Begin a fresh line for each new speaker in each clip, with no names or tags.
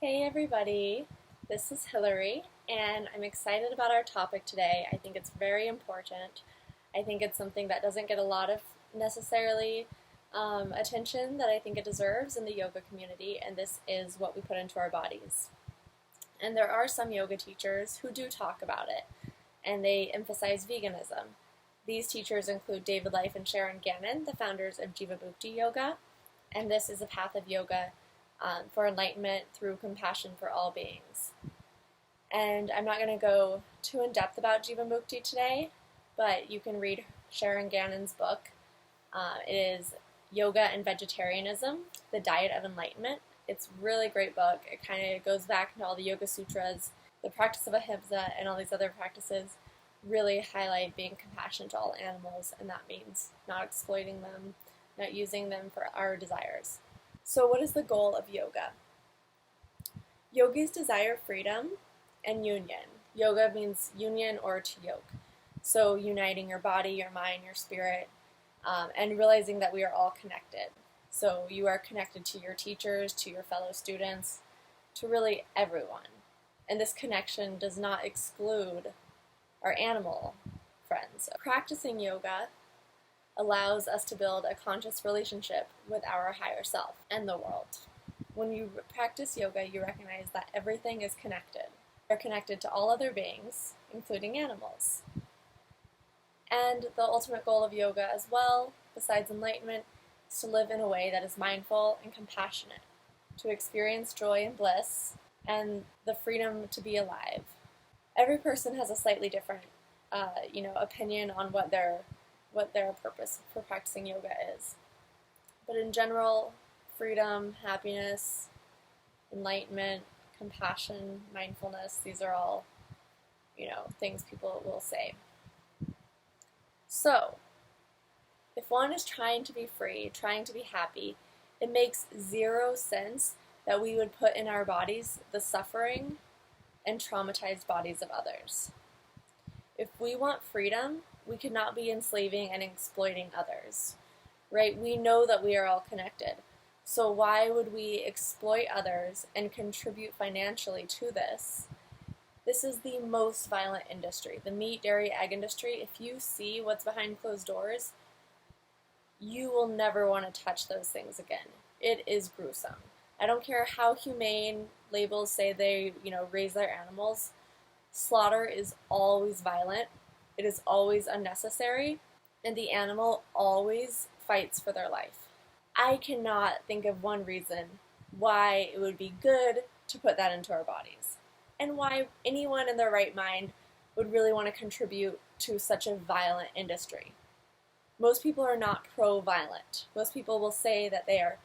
Hey everybody, this is Hillary, and I'm excited about our topic today. I think it's very important. I think it's something that doesn't get a lot of necessarily attention that I think it deserves in the yoga community, and this is what we put into our bodies. And there are some yoga teachers who do talk about it, and they emphasize veganism. These teachers include David Life and Sharon Gannon, the founders of Jivamukti Yoga, and this is a path of yoga for enlightenment through compassion for all beings. And I'm not going to go too in depth about Jivamukti today, but you can read Sharon Gannon's book. It is Yoga and Vegetarianism, The Diet of Enlightenment. It's a really great book. It kind of goes back into all the Yoga Sutras, the practice of ahimsa, and all these other practices really highlight being compassionate to all animals, and that means not exploiting them, not using them for our desires. So what is the goal of yoga? Yogis desire freedom and union. Yoga means union or to yoke. So uniting your body, your mind, your spirit, and realizing that we are all connected. So you are connected to your teachers, to your fellow students, to really everyone. And this connection does not exclude our animal friends. Practicing yoga allows us to build a conscious relationship with our higher self and the world. When you practice yoga, you recognize that everything is connected. You're connected to all other beings, including animals. And the ultimate goal of yoga as well, besides enlightenment, is to live in a way that is mindful and compassionate, to experience joy and bliss, and the freedom to be alive. Every person has a slightly different, opinion on what their purpose for practicing yoga is. But in general, freedom, happiness, enlightenment, compassion, mindfulness, these are all, things people will say. So, if one is trying to be free, trying to be happy, it makes zero sense that we would put in our bodies the suffering and traumatized bodies of others. If we want freedom, we cannot be enslaving and exploiting others, right? We know that we are all connected. So why would we exploit others and contribute financially to this? This is the most violent industry. The meat, dairy, egg industry, if you see what's behind closed doors, you will never want to touch those things again. It is gruesome. I don't care how humane labels say they, raise their animals. Slaughter is always violent. It is always unnecessary, and the animal always fights for their life. I cannot think of one reason why it would be good to put that into our bodies, and why anyone in their right mind would really want to contribute to such a violent industry. Most people are not pro-violent. Most people will say that they are,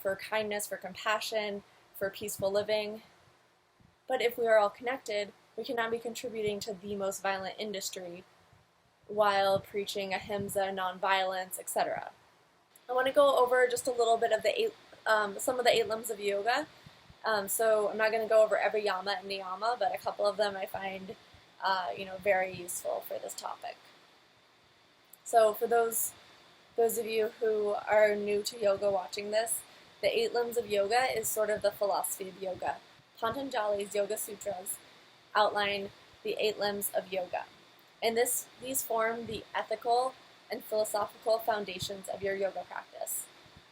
for kindness, for compassion, for peaceful living. But if we are all connected, we cannot be contributing to the most violent industry while preaching ahimsa, nonviolence, etc. I want to go over just a little bit of some of the 8 limbs of yoga. So I'm not going to go over every yama and niyama, but a couple of them I find, very useful for this topic. So for those of you who are new to yoga watching this, the 8 limbs of yoga is sort of the philosophy of yoga. Patanjali's Yoga Sutras outline the 8 limbs of yoga. And these form the ethical and philosophical foundations of your yoga practice.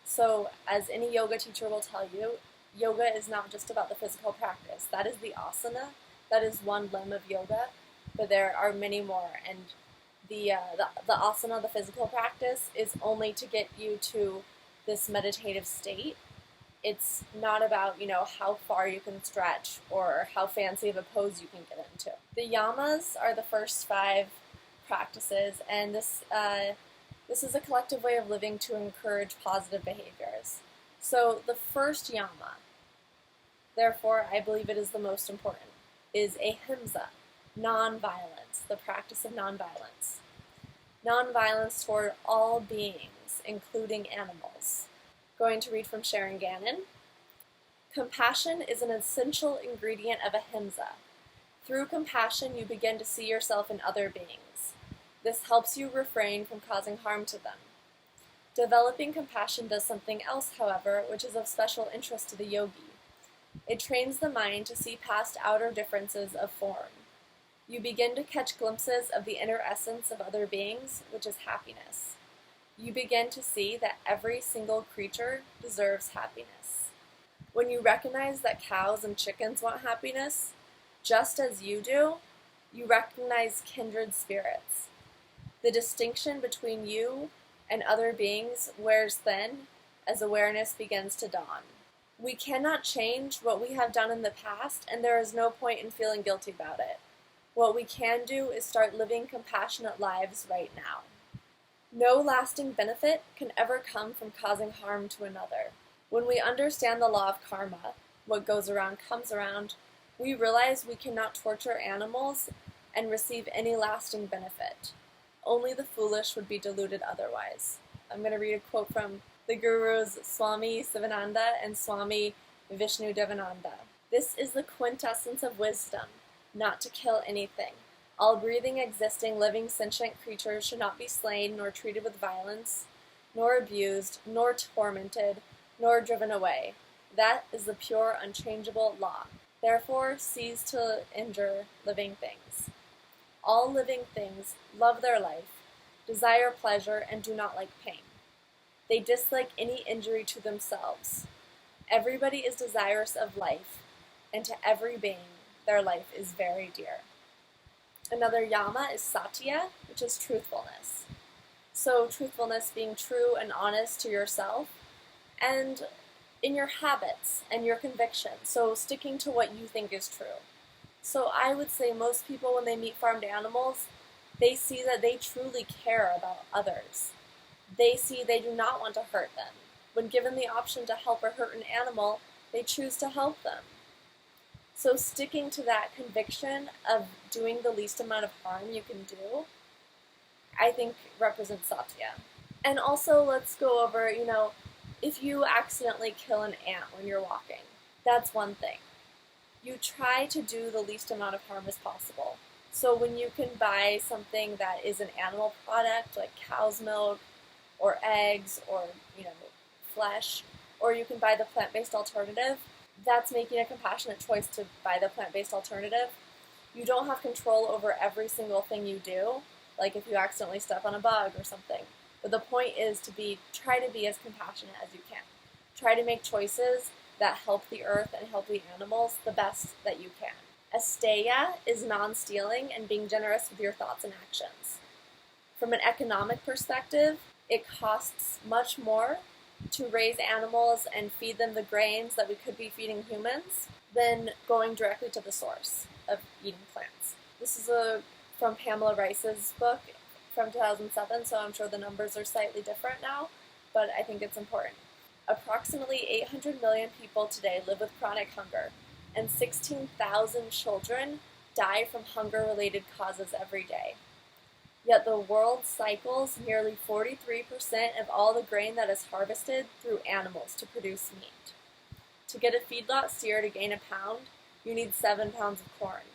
So, as any yoga teacher will tell you, yoga is not just about the physical practice. That is the asana. That is one limb of yoga, but there are many more. And the asana, the physical practice, is only to get you to this meditative state. It's not about, how far you can stretch or how fancy of a pose you can get into. The yamas are the first 5 practices, and this is a collective way of living to encourage positive behaviors. So the first yama, therefore I believe it is the most important, is ahimsa, nonviolence, the practice of nonviolence. Nonviolence toward all beings, including animals. Going to read from Sharon Gannon. Compassion is an essential ingredient of ahimsa. Through compassion, you begin to see yourself in other beings. This helps you refrain from causing harm to them. Developing compassion does something else, however, which is of special interest to the yogi. It trains the mind to see past outer differences of form. You begin to catch glimpses of the inner essence of other beings, which is happiness. You begin to see that every single creature deserves happiness. When you recognize that cows and chickens want happiness, just as you do, you recognize kindred spirits. The distinction between you and other beings wears thin as awareness begins to dawn. We cannot change what we have done in the past, and there is no point in feeling guilty about it. What we can do is start living compassionate lives right now. No lasting benefit can ever come from causing harm to another. When we understand the law of karma, what goes around comes around, we realize we cannot torture animals and receive any lasting benefit. Only the foolish would be deluded otherwise. I'm going to read a quote from the Gurus Swami Sivananda and Swami Vishnu Devananda. This is the quintessence of wisdom, not to kill anything. All breathing, existing, living, sentient creatures should not be slain, nor treated with violence, nor abused, nor tormented, nor driven away. That is the pure, unchangeable law. Therefore, cease to injure living things. All living things love their life, desire pleasure, and do not like pain. They dislike any injury to themselves. Everybody is desirous of life, and to every being, their life is very dear. Another yama is satya, which is truthfulness. So truthfulness being true and honest to yourself and in your habits and your convictions. So sticking to what you think is true. So I would say most people, when they meet farmed animals, they see that they truly care about others. They see they do not want to hurt them. When given the option to help or hurt an animal, they choose to help them. So sticking to that conviction of doing the least amount of harm you can do, I think represents satya. And also let's go over, if you accidentally kill an ant when you're walking, that's one thing. You try to do the least amount of harm as possible. So when you can buy something that is an animal product, like cow's milk, or eggs, or, flesh, or you can buy the plant-based alternative, that's making a compassionate choice to buy the plant-based alternative. You don't have control over every single thing you do, like if you accidentally step on a bug or something. But the point is to try to be as compassionate as you can. Try to make choices that help the earth and help the animals the best that you can. Asteya is non-stealing and being generous with your thoughts and actions. From an economic perspective, it costs much more to raise animals and feed them the grains that we could be feeding humans than going directly to the source of eating plants. This is from Pamela Rice's book from 2007, so I'm sure the numbers are slightly different now, but I think it's important. Approximately 800 million people today live with chronic hunger, and 16,000 children die from hunger-related causes every day. Yet the world cycles nearly 43% of all the grain that is harvested through animals to produce meat. To get a feedlot steer to gain a pound, you need 7 pounds of corn.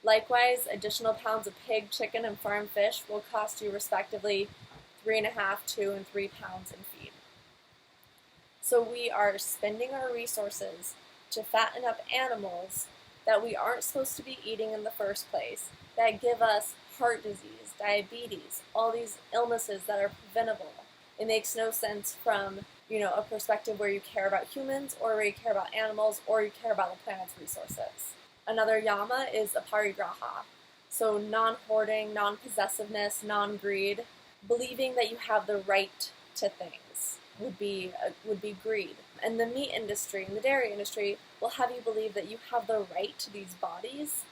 Likewise, additional pounds of pig, chicken, and farm fish will cost you respectively 3.5, 2, and 3 pounds in feed. So we are spending our resources to fatten up animals that we aren't supposed to be eating in the first place, that give us heart disease, diabetes, all these illnesses that are preventable. It makes no sense from, a perspective where you care about humans or where you care about animals or you care about the planet's resources. Another yama is aparigraha. So non-hoarding, non-possessiveness, non-greed. Believing that you have the right to things would be greed. And the meat industry and the dairy industry will have you believe that you have the right to these bodies.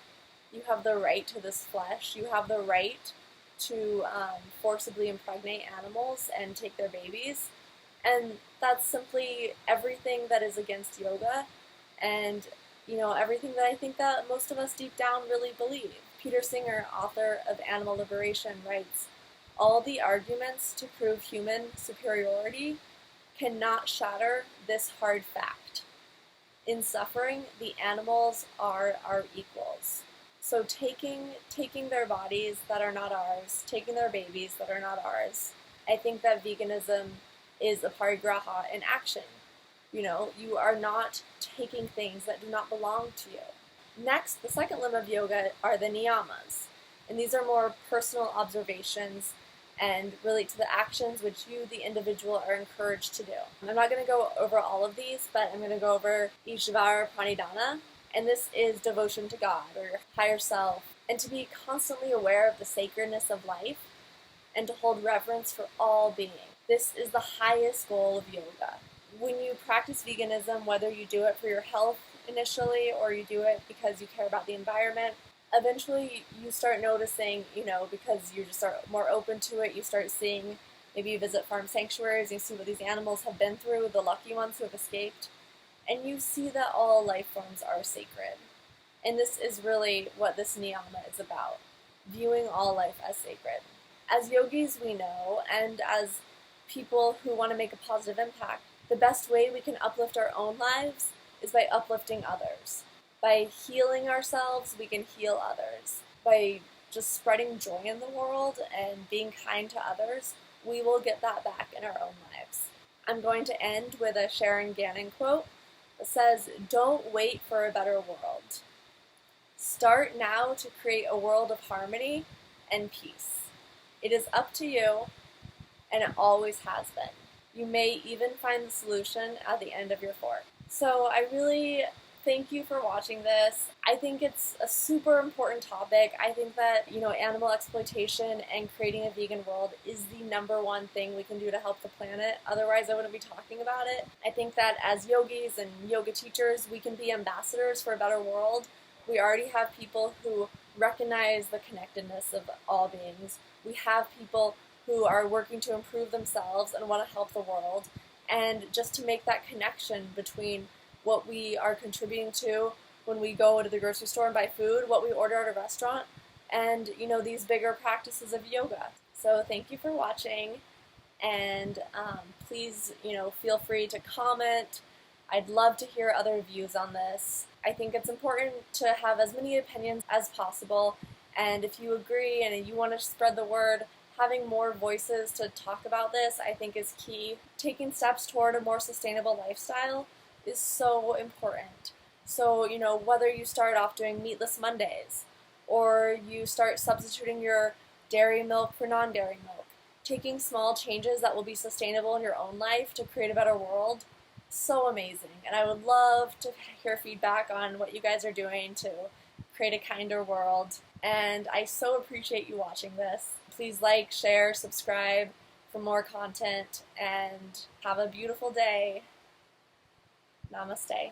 You have the right to this flesh. You have the right to forcibly impregnate animals and take their babies. And that's simply everything that is against yoga and, everything that I think that most of us deep down really believe. Peter Singer, author of Animal Liberation, writes, "All the arguments to prove human superiority cannot shatter this hard fact. In suffering, the animals are our equals." So taking their bodies that are not ours, taking their babies that are not ours, I think that veganism is aparigraha in action. You are not taking things that do not belong to you. Next, the second limb of yoga are the niyamas. And these are more personal observations and relate to the actions which you, the individual, are encouraged to do. I'm not going to go over all of these, but I'm going to go over Ishvara Pranidhana. And this is devotion to God or your higher self, and to be constantly aware of the sacredness of life and to hold reverence for all being. This is the highest goal of yoga. When you practice veganism, whether you do it for your health initially or you do it because you care about the environment, eventually you start noticing, because you just are more open to it, you start seeing, maybe you visit farm sanctuaries, you see what these animals have been through, the lucky ones who have escaped, and you see that all life forms are sacred. And this is really what this niyama is about, viewing all life as sacred. As yogis, we know, and as people who want to make a positive impact, the best way we can uplift our own lives is by uplifting others. By healing ourselves, we can heal others. By just spreading joy in the world and being kind to others, we will get that back in our own lives. I'm going to end with a Sharon Gannon quote that says, "Don't wait for a better world. Start now to create a world of harmony and peace. It is up to you, and it always has been. You may even find the solution at the end of your fork." So I really thank you for watching this. I think it's a super important topic. I think that, animal exploitation and creating a vegan world is the number one thing we can do to help the planet. Otherwise, I wouldn't be talking about it. I think that as yogis and yoga teachers, we can be ambassadors for a better world. We already have people who recognize the connectedness of all beings. We have people who are working to improve themselves and want to help the world. And just to make that connection between what we are contributing to when we go to the grocery store and buy food, what we order at a restaurant, and, these bigger practices of yoga. So thank you for watching, and please, feel free to comment. I'd love to hear other views on this. I think it's important to have as many opinions as possible, and if you agree and you want to spread the word, having more voices to talk about this, I think, is key. Taking steps toward a more sustainable lifestyle is so important. So, whether you start off doing meatless Mondays, or you start substituting your dairy milk for non-dairy milk, taking small changes that will be sustainable in your own life to create a better world, so amazing. And I would love to hear feedback on what you guys are doing to create a kinder world. And I so appreciate you watching this. Please like, share, subscribe for more content, and have a beautiful day. Namaste.